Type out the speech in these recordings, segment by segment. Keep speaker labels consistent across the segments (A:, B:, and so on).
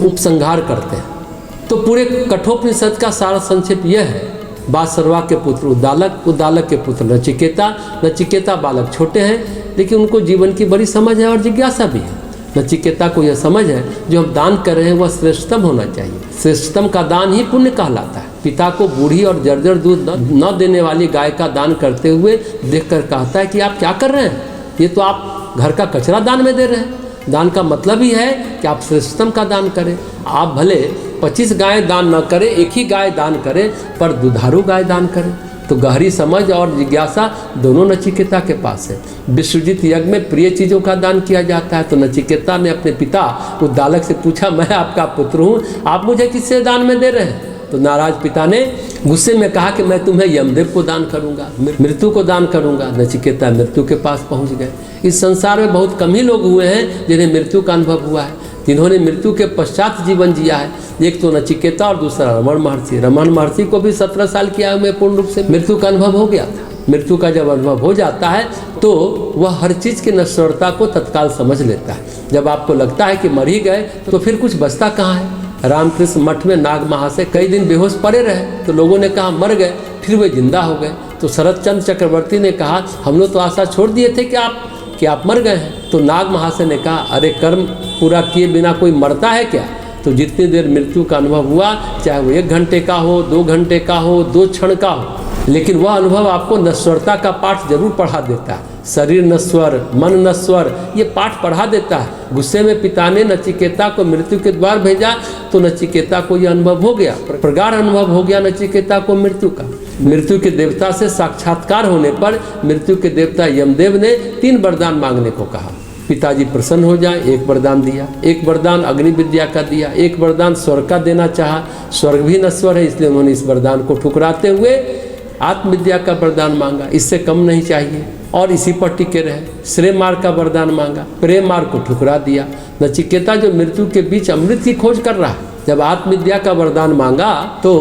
A: उपसंहार करते हैं। तो पूरे कठोपनिषद का सारा संक्षेप यह है, बासरवा के पुत्र उद्दालक, उद्दालक के पुत्र नचिकेता, नचिकेता बालक छोटे हैं लेकिन उनको जीवन की बड़ी समझ है और जिज्ञासा भी है। नचिकेता को यह समझ है जो हम दान कर रहे हैं वह श्रेष्ठतम होना चाहिए, श्रेष्ठतम का दान ही पुण्य कहलाता है। पिता को बूढ़ी और जर्जर दूध न देने वाली गाय का दान करते हुए देखकर कहता है कि आप क्या कर रहे हैं, ये तो आप घर का कचरा दान में दे रहे हैं। दान का मतलब ही है कि आप श्रेष्ठतम का दान करें। आप भले 25 गाय दान न करें, एक ही गाय दान करें, पर दुधारू गाय दान करें। तो गहरी समझ और जिज्ञासा दोनों नचिकेता के पास है। विश्वजित यज्ञ में प्रिय चीज़ों का दान किया जाता है। तो नचिकेता ने अपने पिता उद्दालक से पूछा, मैं आपका पुत्र हूँ, आप मुझे किससे दान में दे रहे हैं? तो नाराज पिता ने गुस्से में कहा कि मैं तुम्हें यमदेव को दान करूंगा, मृत्यु को दान करूंगा। नचिकेता मृत्यु के पास पहुंच गए। इस संसार में बहुत कम ही लोग हुए हैं जिन्हें मृत्यु का अनुभव हुआ है, जिन्होंने मृत्यु के पश्चात जीवन जिया है। एक तो नचिकेता और दूसरा रमण महर्षि। रमण महर्षि को भी 17 साल की आयु में पूर्ण रूप से मृत्यु का अनुभव हो गया था। मृत्यु का जब अनुभव हो जाता है तो वह हर चीज़ की नश्वरता को तत्काल समझ लेता है। जब आपको लगता है कि मर ही गए तो फिर कुछ बचता कहाँ है। रामकृष्ण मठ में नाग महाशय कई दिन बेहोश पड़े रहे, तो लोगों ने कहा मर गए, फिर वे जिंदा हो गए। तो शरद चंद्र चक्रवर्ती ने कहा हम लोग तो आशा छोड़ दिए थे कि आप मर गए हैं। तो नाग महाशय ने कहा अरे कर्म पूरा किए बिना कोई मरता है क्या? तो जितनी देर मृत्यु का अनुभव हुआ, चाहे वो 1 घंटे का हो, 2 घंटे का हो, 2 क्षण का हो, लेकिन वह अनुभव आपको नश्वरता का पाठ जरूर पढ़ा देता है। शरीर नश्वर, मन नश्वर, ये पाठ पढ़ा देता है। गुस्से में पिता ने नचिकेता को मृत्यु के द्वार भेजा तो नचिकेता को यह अनुभव हो गया, प्रगाढ़ अनुभव हो गया नचिकेता को मृत्यु का। मृत्यु के देवता से साक्षात्कार होने पर मृत्यु के देवता यमदेव ने 3 वरदान मांगने को कहा। पिताजी प्रसन्न हो जाए, 1 वरदान दिया। 1 वरदान अग्नि विद्या का दिया। 1 वरदान स्वर्ग का देना चाहा। स्वर्ग भी नश्वर है, इसलिए उन्होंने इस वरदान को ठुकराते हुए आत्मविद्या का वरदान मांगा, इससे कम नहीं चाहिए, और इसी पर टिके रहे। श्रेय मार्ग का वरदान मांगा, प्रेम मार्ग को ठुकरा दिया। नचिकेता जो मृत्यु के बीच अमृत की खोज कर रहा है, जब आत्मविद्या का वरदान मांगा तो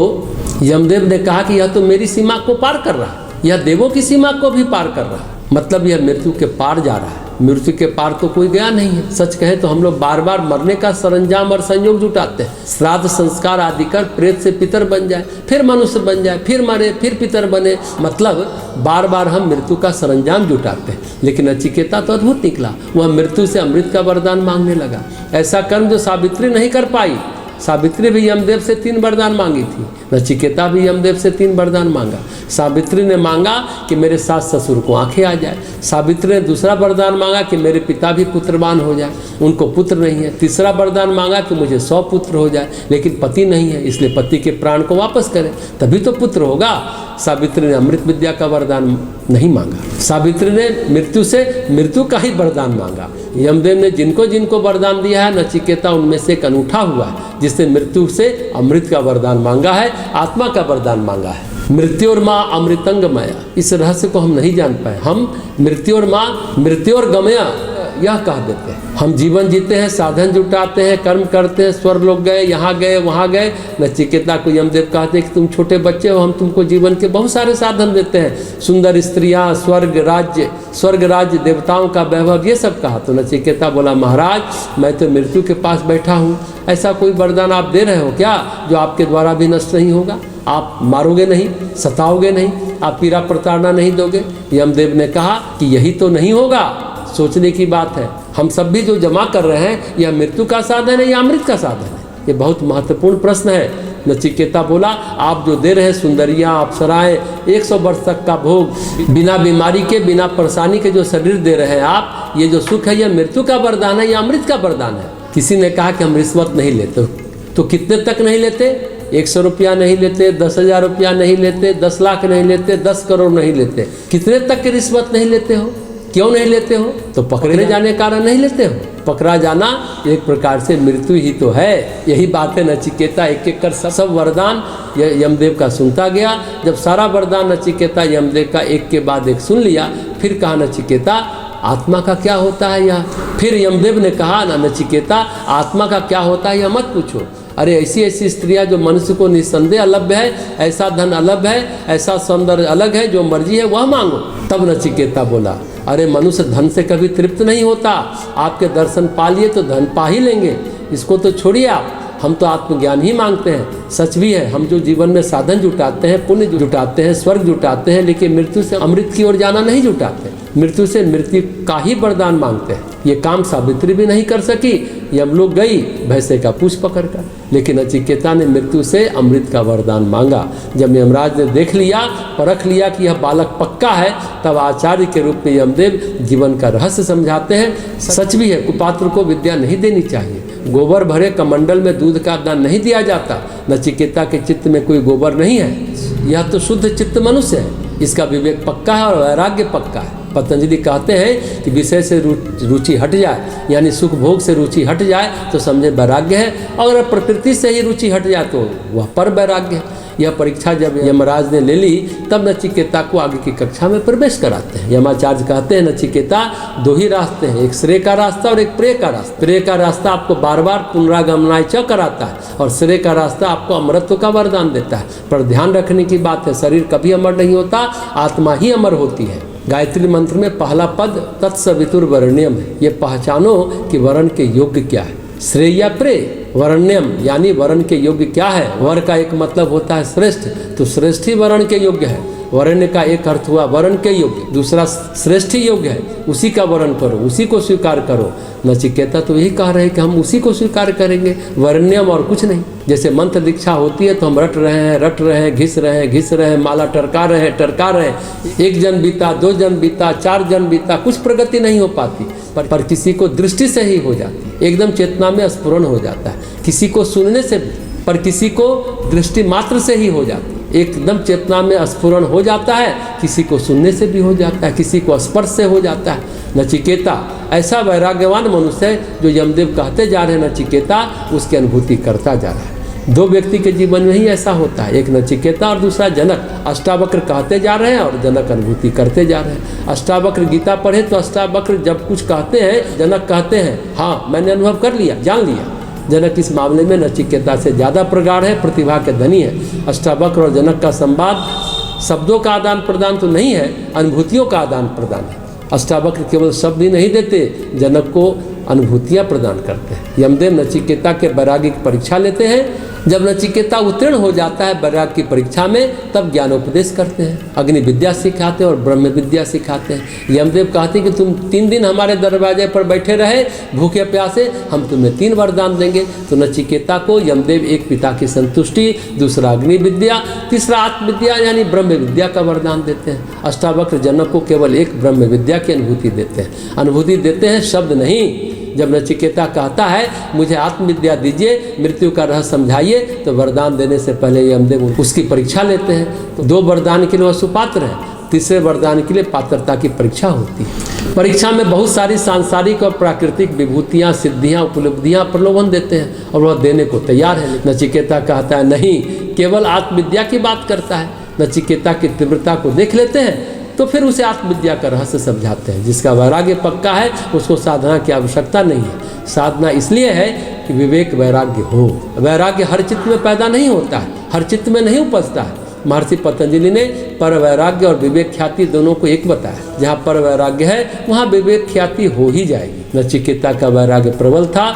A: यमदेव ने कहा कि यह तो मेरी सीमा को पार कर रहा है, यह देवों की सीमा को भी पार कर रहा है, मतलब यह मृत्यु के पार जा रहा है। मृत्यु के पार तो कोई गया नहीं है। सच कहें तो हम लोग बार बार मरने का सरंजाम और संयोग जुटाते हैं, श्राद्ध संस्कार आदि कर प्रेत से पितर बन जाए, फिर मनुष्य बन जाए, फिर मरे, फिर पितर बने, मतलब बार बार हम मृत्यु का सरंजाम जुटाते हैं। लेकिन नचिकेता तो अद्भुत निकला, वह मृत्यु से अमृत का वरदान मांगने लगा। ऐसा कर्म जो सावित्री नहीं कर पाई। सावित्री भी यमदेव से 3 वरदान मांगी थी, नचिकेता भी यमदेव से 3 वरदान मांगा। सावित्री ने मांगा कि मेरे सास ससुर को आंखें आ जाए। सावित्री ने दूसरा वरदान मांगा कि मेरे पिता भी पुत्रवान हो जाए, उनको पुत्र नहीं है। तीसरा वरदान मांगा कि मुझे 100 पुत्र हो जाए, लेकिन पति नहीं है, इसलिए पति के प्राण को वापस करें तभी तो पुत्र होगा। सावित्री ने अमृत विद्या का वरदान नहीं मांगा। सावित्री ने मृत्यु से मृत्यु का ही वरदान मांगा। यमदेव ने जिनको जिनको वरदान दिया है, नचिकेता उनमें से एक अनूठा हुआ है जिसने मृत्यु से अमृत का वरदान मांगा है, आत्मा का वरदान मांगा है। मृत्यु और माँ अमृतंग माया, इस रहस्य को हम नहीं जान पाए। हम मृत्यु और माँ मृत्यु और गमया यह कह देते हैं। हम जीवन जीते हैं, साधन जुटाते हैं, कर्म करते हैं, स्वर्ग लोग गए, यहाँ गए, वहाँ गए। नचिकेता को यमदेव कहते हैं कि तुम छोटे बच्चे हो, हम तुमको जीवन के बहुत सारे साधन देते हैं, सुंदर स्त्रियाँ, स्वर्ग राज्य, देवताओं का वैभव, ये सब कहा। तो नचिकेता बोला महाराज मैं तो मृत्यु के पास बैठा हूँ, ऐसा कोई वरदान आप दे रहे हो क्या जो आपके द्वारा भी नष्ट नहीं होगा? आप मारोगे नहीं, सताओगे नहीं, आप पीड़ा प्रताड़ना नहीं दोगे? यमदेव ने कहा कि यही तो नहीं होगा, सोचने की बात है। हम सब भी जो जमा कर रहे हैं यह मृत्यु का साधन है या अमृत का साधन है? ये बहुत महत्वपूर्ण प्रश्न है। नचिकेता बोला आप जो दे रहे हैं सुंदरियाँ, अप्सराएं, 100 वर्ष तक का भोग, बिना बीमारी के, बिना परेशानी के जो शरीर दे रहे हैं आप, ये जो सुख है यह मृत्यु का वरदान है या अमृत का वरदान है? किसी ने कहा कि हम रिश्वत नहीं लेते। तो कितने तक नहीं लेते? 100 रुपया नहीं लेते, 10,000 रुपया नहीं लेते, 10 लाख नहीं लेते, 10 करोड़ नहीं लेते। कितने तक की रिश्वत नहीं लेते हो? क्यों नहीं लेते हो? तो पकड़े जाने के कारण नहीं लेते हो। पकड़ा जाना एक प्रकार से मृत्यु ही तो है। यही बात है। नचिकेता एक एक कर सब वरदान यमदेव का सुनता गया। जब सारा वरदान नचिकेता यमदेव का एक के बाद एक सुन लिया, फिर कहा नचिकेता आत्मा का क्या होता है यह? फिर यमदेव ने कहा ना नचिकेता आत्मा का क्या होता है यह मत पूछो। अरे ऐसी ऐसी स्त्रियां जो मनुष्य को निस्संदेह अलभ्य है, ऐसा धन अलभ्य है, ऐसा सौंदर्य अलग है, जो मर्जी है वह मांगो। तब नचिकेता बोला अरे मनुष्य धन से कभी तृप्त नहीं होता, आपके दर्शन पा लिए तो धन पा ही लेंगे। इसको तो छोड़िए आप, हम तो आत्मज्ञान ही मांगते हैं। सच भी है, हम जो जीवन में साधन जुटाते हैं, पुण्य जुटाते हैं, स्वर्ग जुटाते हैं, लेकिन मृत्यु से अमृत की ओर जाना नहीं जुटाते। मृत्यु से मृत्यु का ही वरदान मांगते हैं। ये काम सावित्री भी नहीं कर सकी, यमलोक गई भैंसे का पूंछ पकड़कर, लेकिन नचिकेता ने मृत्यु से अमृत का वरदान मांगा। जब यमराज ने देख लिया, परख लिया कि यह बालक पक्का है, तब आचार्य के रूप में यमदेव जीवन का रहस्य समझाते हैं। सच भी है, कुपात्र को विद्या नहीं देनी चाहिए। गोबर भरे कमंडल में दूध का दान नहीं दिया जाता। नचिकेता के चित्त में कोई गोबर नहीं है, यह तो शुद्ध चित्त मनुष्य है। इसका विवेक पक्का है और वैराग्य पक्का है। पतंजलि कहते हैं कि विषय से रुचि हट जाए, यानी सुख भोग से रुचि हट जाए तो समझे वैराग्य है, और अगर प्रकृति से ही रुचि हट जाए तो वह पर वैराग्य है। यह परीक्षा जब यमराज ने ले ली, तब नचिकेता को आगे की कक्षा में प्रवेश कराते हैं। यमाचार्य कहते हैं, नचिकेता दो ही रास्ते हैं, एक श्रेय का रास्ता और एक प्रेय का रास्ता। प्रेय का रास्ता आपको बार बार पुनरागमनाय च कराता है, और श्रेय का रास्ता आपको अमरत्व का वरदान देता है। पर ध्यान रखने की बात है, शरीर कभी अमर नहीं होता, आत्मा ही अमर होती है। गायत्री मंत्र में पहला पद तत्सवितुर्वरेण्यम है। ये पहचानो कि वरण के योग्य क्या है। श्रेय या प्रेय, वरण्यम यानी वरण के योग्य क्या है। वर का एक मतलब होता है श्रेष्ठ, तो श्रेष्ठ ही वरण के योग्य है। वरण्य का एक अर्थ हुआ वरण के योग्य, दूसरा श्रेष्ठ ही योग्य है, उसी का वरण करो, उसी को स्वीकार करो। नचिकेता तो यही कह रहे हैं कि हम उसी को स्वीकार करेंगे, वरण्यम और कुछ नहीं। जैसे मंत्र दीक्षा होती है तो हम रट रहे हैं, घिस रहे हैं, माला टरका रहे हैं। एक जन बीता, 2 जन बीता, 4 जन बीता, कुछ प्रगति नहीं हो पाती, पर किसी को दृष्टि से ही हो जाती है, एकदम चेतना में स्फुरण हो जाता है। किसी को सुनने से, पर किसी को दृष्टि मात्र से ही हो जाती है, एकदम चेतना में स्फुरण हो जाता है। किसी को सुनने से भी हो जाता है, किसी को स्पर्श से हो जाता है। नचिकेता ऐसा वैराग्यवान मनुष्य है जो यमदेव कहते जा रहे हैं नचिकेता, उसकी अनुभूति करता जा रहा है। 2 व्यक्ति के जीवन में ही ऐसा होता है, एक नचिकेता और दूसरा जनक। अष्टावक्र कहते जा रहे हैं और जनक अनुभूति करते जा रहे हैं। अष्टावक्र गीता पढ़े तो अष्टावक्र जब कुछ कहते हैं, जनक कहते हैं हाँ मैंने अनुभव कर लिया, जान लिया। जनक इस मामले में नचिकेता से ज़्यादा प्रगाढ़ है, प्रतिभा के धनी है। अष्टावक्र और जनक का संवाद शब्दों का आदान प्रदान तो नहीं है, अनुभूतियों का आदान प्रदान है। अष्टावक्र केवल शब्द ही नहीं देते, जनक को अनुभूतियाँ प्रदान करते हैं। यमदेव नचिकेता के वैराग्य की परीक्षा लेते हैं। जब नचिकेता उत्तीर्ण हो जाता है वैराग्य की परीक्षा में, तब ज्ञानोपदेश करते हैं, अग्नि विद्या सिखाते हैं और ब्रह्म विद्या सिखाते हैं। यमदेव कहते हैं कि तुम 3 दिन हमारे दरवाजे पर बैठे रहे भूखे प्यासे, हम तुम्हें 3 वरदान देंगे। तो नचिकेता को यमदेव एक पिता की संतुष्टि, दूसरा अग्नि विद्या, तीसरा आत्मविद्या यानी ब्रह्म विद्या का वरदान देते हैं। अष्टावक्र जनक को केवल एक ब्रह्म विद्या की अनुभूति देते हैं, अनुभूति देते हैं, शब्द नहीं। जब नचिकेता कहता है मुझे आत्मविद्या दीजिए, मृत्यु का रहस्य समझाइए, तो वरदान देने से पहले यमदेव उसकी परीक्षा लेते हैं। तो 2 वरदान के लिए वह सुपात्र है, तीसरे वरदान के लिए पात्रता की परीक्षा होती है। परीक्षा में बहुत सारी सांसारिक और प्राकृतिक विभूतियाँ, सिद्धियाँ, उपलब्धियाँ प्रलोभन देते हैं और वह देने को तैयार है। नचिकेता कहता है नहीं, केवल आत्मविद्या की बात करता है। नचिकेता की तीव्रता को देख लेते हैं तो फिर उसे आत्मविद्या का रहस्य समझाते हैं। जिसका वैराग्य पक्का है उसको साधना की आवश्यकता नहीं है। साधना इसलिए है कि विवेक वैराग्य हो। वैराग्य हर चित्त में पैदा नहीं होता है, हर चित्त में नहीं उपजता है। महर्षि पतंजलि ने पर वैराग्य और विवेक ख्याति दोनों को एक बताया। जहाँ पर वैराग्य है वहाँ विवेक ख्याति हो ही जाएगी। नचिकेता का वैराग्य प्रबल था,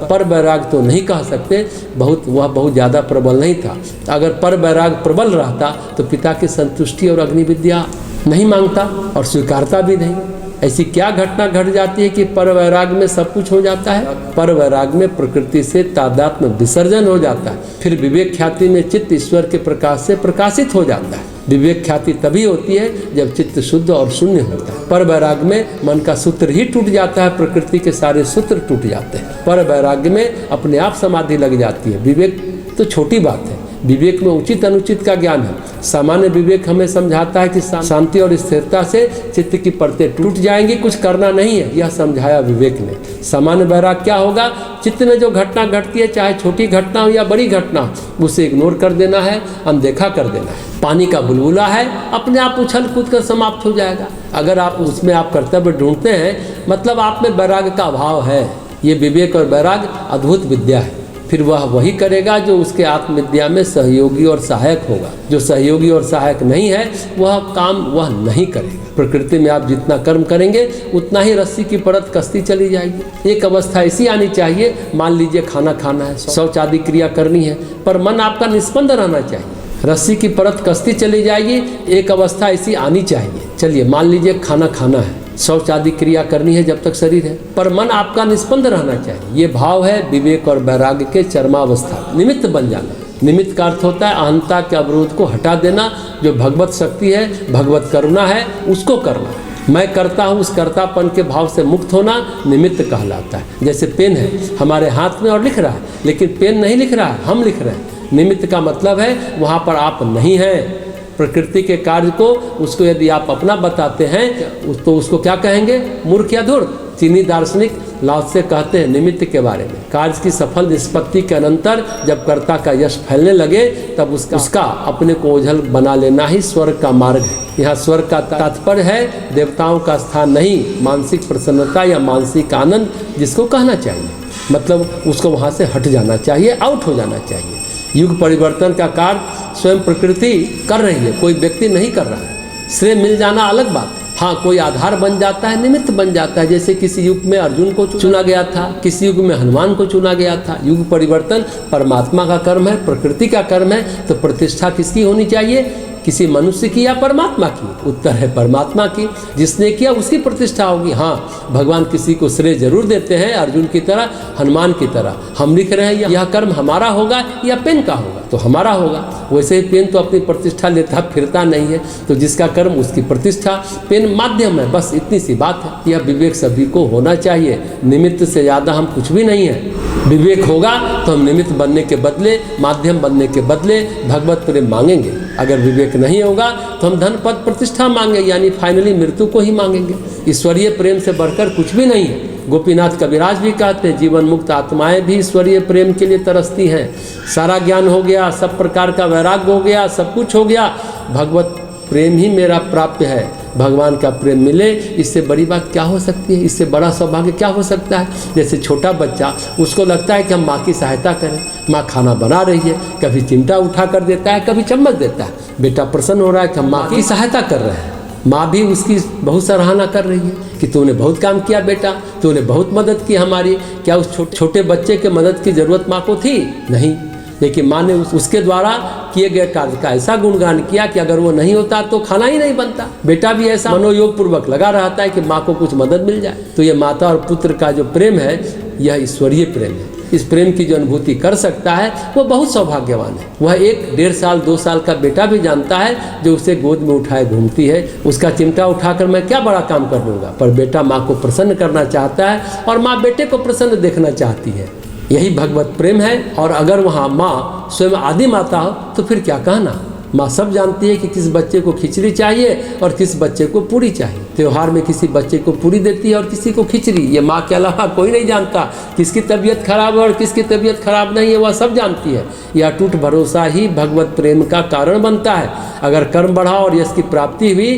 A: पर वैराग्य तो नहीं कह सकते, वह बहुत ज़्यादा प्रबल नहीं था। अगर पर वैराग्य प्रबल रहता तो पिता की संतुष्टि और अग्नि विद्या नहीं मांगता और स्वीकारता भी नहीं। ऐसी क्या घटना घट जाती है कि पर वैराग में सब कुछ हो जाता है। पर वैराग में प्रकृति से तादात्म्य विसर्जन हो जाता है, फिर विवेक ख्याति में चित्त ईश्वर के प्रकाश से प्रकाशित हो जाता है। विवेक ख्याति तभी होती है जब चित्त शुद्ध और शून्य होता है। पर वैराग में मन का सूत्र ही टूट जाता है, प्रकृति के सारे सूत्र टूट जाते हैं। पर वैराग्य में अपने आप समाधि लग जाती है। विवेक तो छोटी बात है, विवेक में उचित अनुचित का ज्ञान है। सामान्य विवेक हमें समझाता है कि शांति और स्थिरता से चित्त की परतें टूट जाएंगी, कुछ करना नहीं है, यह समझाया विवेक ने। सामान्य वैराग क्या होगा? चित्त में जो घटना घटती है, चाहे छोटी घटना हो या बड़ी घटना, उसे इग्नोर कर देना है, अनदेखा कर देना है। पानी का बुलबुला है, अपने आप उछल कूद कर समाप्त हो जाएगा। अगर आप उसमें आप कर्तव्य ढूंढते हैं, मतलब आप में वैराग का अभाव है। ये विवेक और वैराग अद्भुत विद्या है। फिर वह वही करेगा जो उसके आत्मविद्या में सहयोगी और सहायक होगा। जो सहयोगी और सहायक नहीं है वह काम वह नहीं करेगा। प्रकृति में आप जितना कर्म करेंगे उतना ही रस्सी की परत कसती चली जाएगी। एक अवस्था ऐसी आनी चाहिए, मान लीजिए खाना खाना है, शौच आदि क्रिया करनी है, पर मन आपका निष्पन्द रहना चाहिए। रस्सी की परत कसती चली जाएगी, एक अवस्था ऐसी आनी चाहिए। चलिए मान लीजिए खाना खाना है, शौच आदि क्रिया करनी है जब तक शरीर है, पर मन आपका निष्पन्द रहना चाहिए। ये भाव है विवेक और वैराग्य के चरमावस्था। निमित्त बन जाना। निमित्त का अर्थ होता है अहंता के अवरोध को हटा देना। जो भगवत शक्ति है, भगवत करुणा है, उसको करना। मैं करता हूँ, उस कर्तापन के भाव से मुक्त होना निमित्त कहलाता है। जैसे पेन है हमारे हाथ में और लिख रहा है, लेकिन पेन नहीं लिख रहा है, हम लिख रहे हैं। निमित्त का मतलब है वहाँ पर आप नहीं हैं। प्रकृति के कार्य को, उसको यदि आप अपना बताते हैं तो उसको क्या कहेंगे? मूर्ख या धूर्त। चीनी दार्शनिक लाओ त्से कहते हैं निमित्त के बारे में, कार्य की सफल निष्पत्ति के अनंतर जब कर्ता का यश फैलने लगे तब उसका अपने को ओझल बना लेना ही स्वर्ग का मार्ग है। यहाँ स्वर्ग का तात्पर्य है देवताओं का स्थान नहीं, मानसिक प्रसन्नता या मानसिक आनंद जिसको कहना चाहिए। मतलब उसको वहाँ से हट जाना चाहिए, आउट हो जाना चाहिए। युग परिवर्तन का कार्य स्वयं प्रकृति कर रही है, कोई व्यक्ति नहीं कर रहा है। श्रेय मिल जाना अलग बात है। हाँ, कोई आधार बन जाता है, निमित्त बन जाता है। जैसे किसी युग में अर्जुन को चुना गया था, किसी युग में हनुमान को चुना गया था। युग परिवर्तन परमात्मा का कर्म है, प्रकृति का कर्म है। तो प्रतिष्ठा किसकी होनी चाहिए? किसी मनुष्य की या परमात्मा की? उत्तर है परमात्मा की। जिसने किया उसकी प्रतिष्ठा होगी। हाँ, भगवान किसी को श्रेय जरूर देते हैं, अर्जुन की तरह, हनुमान की तरह। हम लिख रहे हैं यह कर्म हमारा होगा या पेन का होगा, तो हमारा होगा। वैसे ही पेन तो अपनी प्रतिष्ठा लेता फिरता नहीं है, तो जिसका कर्म उसकी प्रतिष्ठा। पेन माध्यम है, बस इतनी सी बात है। यह विवेक सभी को होना चाहिए। निमित्त से ज़्यादा हम कुछ भी नहीं है। विवेक होगा तो हम निमित्त बनने के बदले, माध्यम बनने के बदले भगवत प्रेम मांगेंगे। अगर विवेक नहीं होगा तो हम धन पद प्रतिष्ठा मांगे, यानी फाइनली मृत्यु को ही मांगेंगे। ईश्वरीय प्रेम से बढ़कर कुछ भी नहीं है। गोपीनाथ कविराज भी कहते हैं जीवन मुक्त आत्माएं भी ईश्वरीय प्रेम के लिए तरसती हैं। सारा ज्ञान हो गया, सब प्रकार का वैराग्य हो गया, सब कुछ हो गया, भगवत प्रेम ही मेरा प्राप्य है। भगवान का प्रेम मिले, इससे बड़ी बात क्या हो सकती है? इससे बड़ा सौभाग्य क्या हो सकता है? जैसे छोटा बच्चा, उसको लगता है कि हम माँ की सहायता करें, माँ खाना बना रही है, कभी चिमटा उठा कर देता है, कभी चम्मच देता है। बेटा प्रसन्न हो रहा है कि हम माँ की सहायता कर रहे हैं। माँ भी उसकी बहुत सराहना कर रही है कि तूने बहुत काम किया बेटा, तूने बहुत मदद की हमारी। क्या उस छोटे बच्चे के मदद की ज़रूरत माँ को थी? नहीं, लेकिन माँ ने उसके द्वारा किए गए कार्य का ऐसा गुणगान किया कि अगर वो नहीं होता तो खाना ही नहीं बनता। बेटा भी ऐसा मनोयोग पूर्वक लगा रहता है कि माँ को कुछ मदद मिल जाए। तो ये माता और पुत्र का जो प्रेम है, यह ईश्वरीय प्रेम है। इस प्रेम की जो अनुभूति कर सकता है वो बहुत सौभाग्यवान है। वह 1-1.5 साल 2 साल का बेटा भी जानता है जो उसे गोद में उठाए घूमती है। उसका चिमटा उठाकर मैं क्या बड़ा काम कर लूँगा, पर बेटा माँ को प्रसन्न करना चाहता है और माँ बेटे को प्रसन्न देखना चाहती है। यही भगवत प्रेम है। और अगर वहाँ माँ स्वयं आदि माता हो तो फिर क्या कहना। माँ सब जानती है कि किस बच्चे को खिचड़ी चाहिए और किस बच्चे को पूरी चाहिए। त्योहार में किसी बच्चे को पूरी देती है और किसी को खिचड़ी। ये माँ के अलावा कोई नहीं जानता किसकी तबीयत खराब है और किसकी तबीयत खराब नहीं है, वह सब जानती है। यह अटूट भरोसा ही भगवत प्रेम का कारण बनता है। अगर कर्म बढ़ा और यश की प्राप्ति हुई,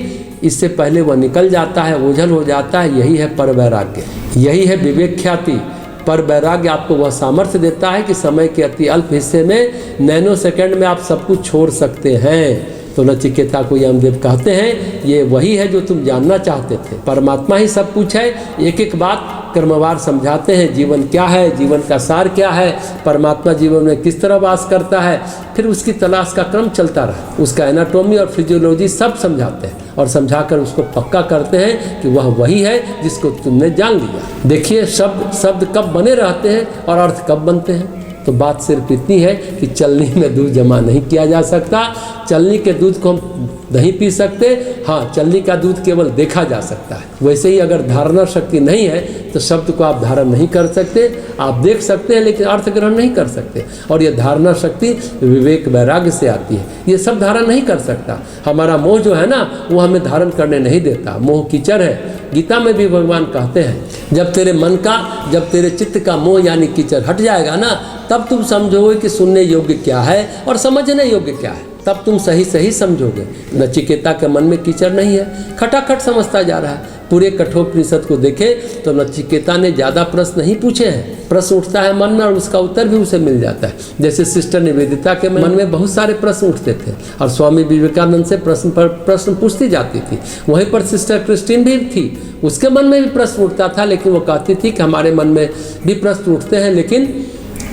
A: इससे पहले वह निकल जाता है, ओझल हो जाता है। यही है पर वैराग्य, यही है विवेक ख्याति। पर वैराग्य आपको वह सामर्थ्य देता है कि समय के अति अल्प हिस्से में, नैनो सेकंड में आप सब कुछ छोड़ सकते हैं। तो नचिकेता को यमदेव कहते हैं ये वही है जो तुम जानना चाहते थे। परमात्मा ही सब कुछ है। एक एक बात क्रमवार समझाते हैं। जीवन क्या है, जीवन का सार क्या है, परमात्मा जीवन में किस तरह वास करता है, फिर उसकी तलाश का क्रम चलता रहा। उसका एनाटॉमी और फिजियोलॉजी सब समझाते हैं और समझाकर उसको पक्का करते हैं कि वह वही है जिसको तुमने जान लिया। देखिए शब्द कब बने रहते हैं और अर्थ कब बनते हैं। तो बात सिर्फ इतनी है कि चलनी में दूध जमा नहीं किया जा सकता। चलनी के दूध को हम नहीं पी सकते। हाँ, चलनी का दूध केवल देखा जा सकता है। वैसे ही अगर धारणा शक्ति नहीं है तो शब्द को आप धारण नहीं कर सकते। आप देख सकते हैं लेकिन अर्थ ग्रहण नहीं कर सकते। और ये धारणा शक्ति विवेक वैराग्य से आती है। ये सब धारण नहीं कर सकता। हमारा मोह जो है ना, वो हमें धारण करने नहीं देता। मोह कीचड़ है। गीता में भी भगवान कहते हैं जब तेरे मन का, जब तेरे चित्त का मोह यानी कीचड़ हट जाएगा ना, तब तुम समझोगे कि सुनने योग्य क्या है और समझने योग्य क्या है। तब तुम सही सही समझोगे। नचिकेता के मन में कीचड़ नहीं है, खटाखट समझता जा रहा है। पूरे कठोपनिषद को देखें तो नचिकेता ने ज़्यादा प्रश्न नहीं पूछे हैं। प्रश्न उठता है मन में और उसका उत्तर भी उसे मिल जाता है। जैसे सिस्टर निवेदिता के मन में बहुत सारे प्रश्न उठते थे और स्वामी विवेकानंद से प्रश्न पर प्रश्न पूछती जाती थी। वहीं पर सिस्टर क्रिस्टीन भी थी, उसके मन में भी प्रश्न उठता था, लेकिन वो कहती थी कि हमारे मन में भी प्रश्न उठते हैं, लेकिन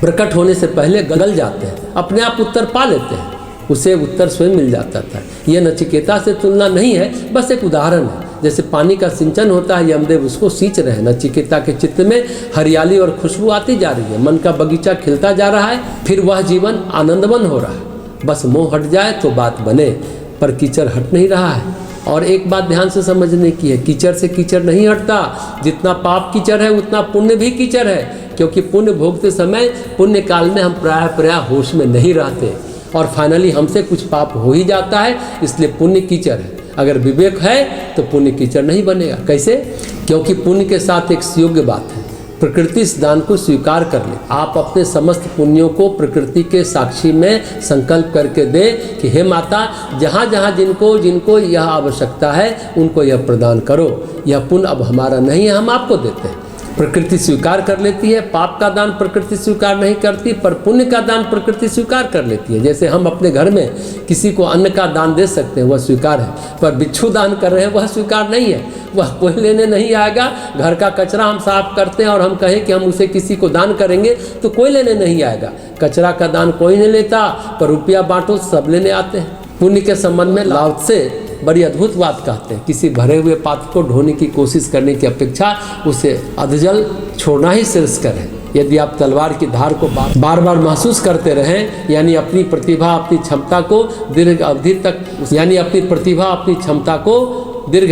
A: प्रकट होने से पहले गल जाते हैं, अपने आप उत्तर पा लेते हैं, उसे उत्तर स्वयं मिल जाता था। यह नचिकेता से तुलना नहीं है, बस एक उदाहरण है। जैसे पानी का सिंचन होता है, यमदेव उसको सींच रहे हैं। नचिकेता के चित्त में हरियाली और खुशबू आती जा रही है, मन का बगीचा खिलता जा रहा है, फिर वह जीवन आनंदमन हो रहा है। बस मोह हट जाए तो बात बने, पर कीचड़ हट नहीं रहा है। और एक बात ध्यान से समझने की है, कीचड़ से कीचड़ नहीं हटता। जितना पाप कीचड़ है उतना पुण्य भी कीचड़ है, क्योंकि पुण्य भोगते समय पुण्य काल में हम प्राय होश में नहीं रहते और फाइनली हमसे कुछ पाप हो ही जाता है, इसलिए पुण्य कीचड़ है। अगर विवेक है तो पुण्य कीचड़ नहीं बनेगा। कैसे? क्योंकि पुण्य के साथ एक योग्य बात है, प्रकृति इस दान को स्वीकार कर ले। आप अपने समस्त पुण्यों को प्रकृति के साक्षी में संकल्प करके दे कि हे माता, जहाँ जहाँ जिनको यह आवश्यकता है उनको यह प्रदान करो। यह पुण्य अब हमारा नहीं है, हम आपको देते हैं। प्रकृति स्वीकार कर लेती है। पाप का दान प्रकृति स्वीकार नहीं करती, पर पुण्य का दान प्रकृति स्वीकार कर लेती है। जैसे हम अपने घर में किसी को अन्न का दान दे सकते हैं, वह स्वीकार है, पर बिच्छू दान कर रहे हैं वह स्वीकार नहीं है। वह कोई लेने नहीं आएगा। घर का कचरा हम साफ करते हैं और हम कहें कि हम उसे किसी को दान करेंगे तो कोई लेने नहीं आएगा। कचरा का दान कोई नहीं लेता, पर रुपया बांटो सब लेने आते हैं। पुण्य के संबंध में लाओ से बड़ी अद्भुत बात कहते हैं, किसी भरे हुए पात्र को ढोने की कोशिश करने की अपेक्षा उसे अधजल छोड़ना ही श्रेयस्कर है। यदि आप तलवार की धार को बार बार महसूस करते रहें, यानी अपनी प्रतिभा अपनी क्षमता को दीर्घ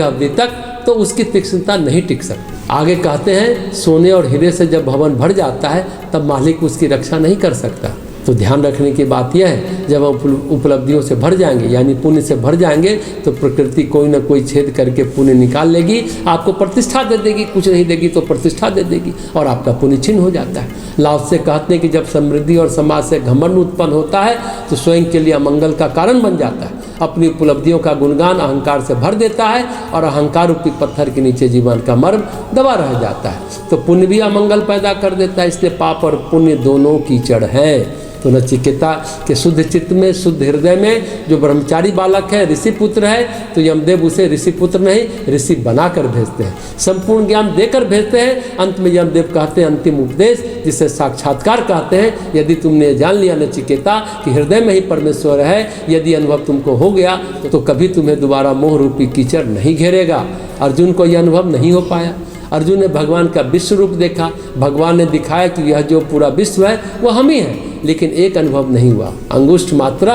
A: अवधि तक, तो उसकी तीक्ष्णता नहीं टिक सकती। आगे कहते हैं, सोने और हीरे से जब भवन भर जाता है तब मालिक उसकी रक्षा नहीं कर सकता। तो ध्यान रखने की बात यह है, जब हम उपलब्धियों से भर जाएंगे यानी पुण्य से भर जाएंगे तो प्रकृति कोई ना कोई छेद करके पुण्य निकाल लेगी, आपको प्रतिष्ठा दे देगी। कुछ नहीं देगी तो प्रतिष्ठा दे देगी और आपका पुण्य छिन्न हो जाता है। लाभ से कहते हैं कि जब समृद्धि और समाज से घमंड उत्पन्न होता है तो स्वयं के लिए अमंगल का कारण बन जाता है। अपनी उपलब्धियों का गुणगान अहंकार से भर देता है और अहंकार रूपी पत्थर के नीचे जीवन का मर्म दबा रह जाता है। तो पुण्य भी अमंगल पैदा कर देता है, इसलिए पाप और पुण्य दोनों कीचड़ हैं। तो नचिकेता के शुद्ध चित्त में, शुद्ध हृदय में जो ब्रह्मचारी बालक है, ऋषि पुत्र है, तो यमदेव उसे ऋषि पुत्र नहीं ऋषि बनाकर भेजते हैं, संपूर्ण ज्ञान देकर भेजते हैं। अंत में यमदेव कहते हैं अंतिम उपदेश, जिसे साक्षात्कार कहते हैं। यदि तुमने जान लिया नचिकेता कि हृदय में ही परमेश्वर है, यदि अनुभव तुमको हो गया तो कभी तुम्हें दोबारा मोह रूपी कीचड़ नहीं घेरेगा। अर्जुन को यह अनुभव नहीं हो पाया। अर्जुन ने भगवान का विश्व रूप देखा, भगवान ने दिखाया कि यह जो पूरा विश्व है वह हम ही हैं, लेकिन एक अनुभव नहीं हुआ, अंगुष्ठ मात्रा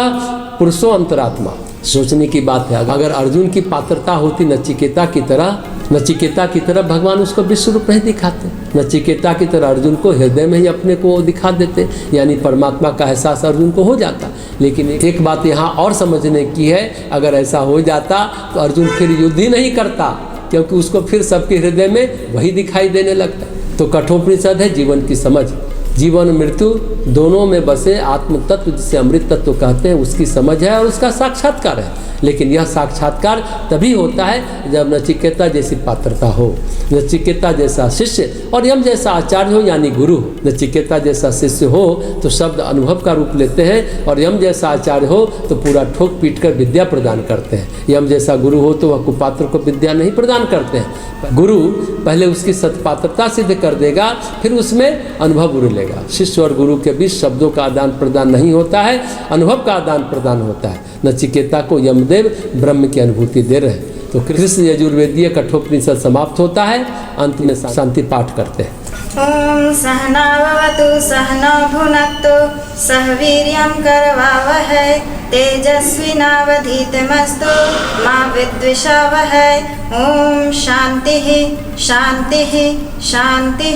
A: पुरुषो अंतरात्मा। सोचने की बात है, अगर अर्जुन की पात्रता होती नचिकेता की तरह भगवान उसको विश्व रूप नहीं दिखाते। नचिकेता की तरह अर्जुन को हृदय में ही अपने को दिखा देते, यानी परमात्मा का एहसास अर्जुन को हो जाता। लेकिन एक बात यहाँ और समझने की है, अगर ऐसा हो जाता तो अर्जुन फिर युद्ध ही नहीं करता, क्योंकि उसको फिर सबके हृदय में वही दिखाई देने लगता। तो कठोपनिषद है जीवन की समझ। जीवन मृत्यु दोनों में बसे आत्म तत्व, जिसे अमृत तत्व कहते हैं, उसकी समझ है और उसका साक्षात्कार है। लेकिन यह साक्षात्कार तभी होता है जब नचिकेता जैसी पात्रता हो, नचिकेता जैसा शिष्य और यम जैसा आचार्य हो यानी गुरु। नचिकेता जैसा शिष्य हो तो शब्द अनुभव का रूप लेते हैं और यम जैसा आचार्य हो तो पूरा ठोक पीट कर विद्या प्रदान करते हैं। यम जैसा गुरु हो तो वह कुपात्र को विद्या नहीं प्रदान करते हैं। गुरु पहले उसकी सत्पात्रता सिद्ध कर देगा, फिर उसमें अनुभव उड़ेगा। शिष्य और गुरु के बीच शब्दों का आदान प्रदान नहीं होता है, अनुभव का आदान प्रदान होता है। नचिकेता को यमदेव ब्रह्म की अनुभूति दे रहे हैं। तो कृष्ण यजुर्वेदीय कठोपनिषद समाप्त होता है, अंत में शांति पाठ करते हैं।
B: ओम सहनावतु सहना भुनक्तु सह वीर्यं करवावहै तेजस्विनावधीतमस्तु मा विद्विषावहै। ओम शांति शांति शांति।